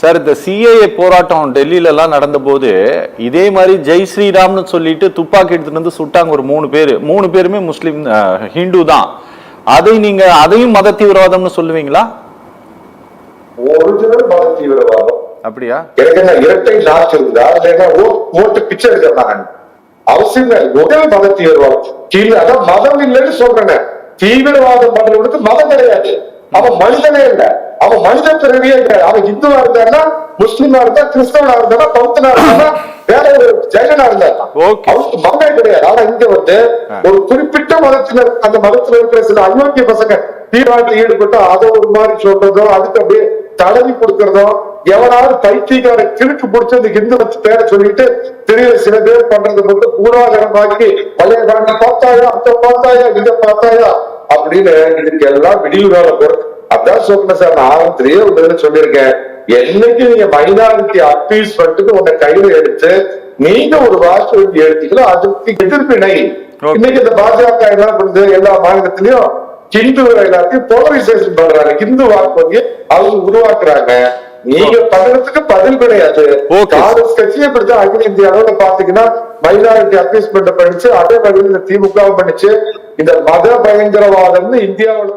Sir, இந்த CAA போராட்டம் டெல்லியில எல்லாம் நடந்த போது இதே மாதிரி ஜெய் ஸ்ரீராம்னு சொல்லிட்டு துப்பாக்கி எடுத்துட்டு வந்து சுட்டாங்க ஒரு 3 பேரு. 3 பேருமே முஸ்லிம், ஹிந்து தான். அதையும் மத தீவிரவாதம்னு சொல்லுவீங்களா? ஒரிஜினல் மத தீவிரவாதம். அப்படியா? எனக்கு என்ன இரட்டை நாட்டு இருந்தா ஓட்டு பிச்சை எடுக்கிறாங்க அவசியம் முதல் மத தீவிரவாதம் கீழே. அதான் மதம் இல்லைன்னு சொல்றேன். தீவிரவாதம் பண்றவனுக்கு மதம் கிடையாது. அவன் மனிதனே இல்லை, அவன் மனித பிறவியே கிடையாது. அவன் இந்துவா இருந்தாருன்னா, முஸ்லிமா இருந்தா, கிறிஸ்தவனா இருந்தா, பௌத்தனா இருந்தா, வேற ஒரு ஜெகனா இருந்தாருன்னா அவனுக்கு மதமே கிடையாது. ஆனா இங்க ஒரு குறிப்பிட்ட மதத்தினர், அந்த மதத்துல இருக்கிற சில அயோக்கிய பசங்க தீவிரவாதத்தில் ஈடுபட்டு அதை ஒரு மாதிரி சொல்றதோ, அதுக்கு அப்படியே தடவி கொடுக்கறதோ, எவனாவது பைத்தியக்கார கிழக்கு பிடிச்ச அந்த இந்து பேரை சொல்லிட்டு தெரியல சில பேர் பண்றது மட்டும் பூராகரமாக்கி பழைய காலத்தை பார்த்தாயா, அந்த பார்த்தாயா, இதை பார்த்தாயா அப்படின்னு இதுக்கு எல்லாம் விடிவு காலம் போறது. அதான் சொல்றேன் சார், நான் ஆரம்பத்திலேயே ஒரு சொல்லியிருக்கேன். என்னைக்கு நீங்க மைனாரிட்டி அப்பீஸ் பண்ணிட்டு உங்க கையில எடுத்து நீங்க ஒரு வாக்கு எடுத்தீங்களோ அதுக்கு எதிர்ப்பினை இன்னைக்கு இந்த பாஜக என்ன பண்ணுது, எல்லா மாநிலத்திலயும் ஹிந்து எல்லாத்தையும் போலரைசேஷன் பண்றாங்க. ஹிந்து வாக்கு வங்கி அவங்க உருவாக்குறாங்க. நீங்க பண்றதுக்கு பதில் கிடையாது. காங்கிரஸ் கட்சியை இப்படிதான் அகில இந்திய அளவுல பாத்தீங்கன்னா மைனாரிட்டி அப்பீஸ்மெண்ட் படிச்சு அதே வகையில் இந்த திமுக பண்ணிச்சு. இந்த மத பயங்கரவாதம்னு இந்தியாவோட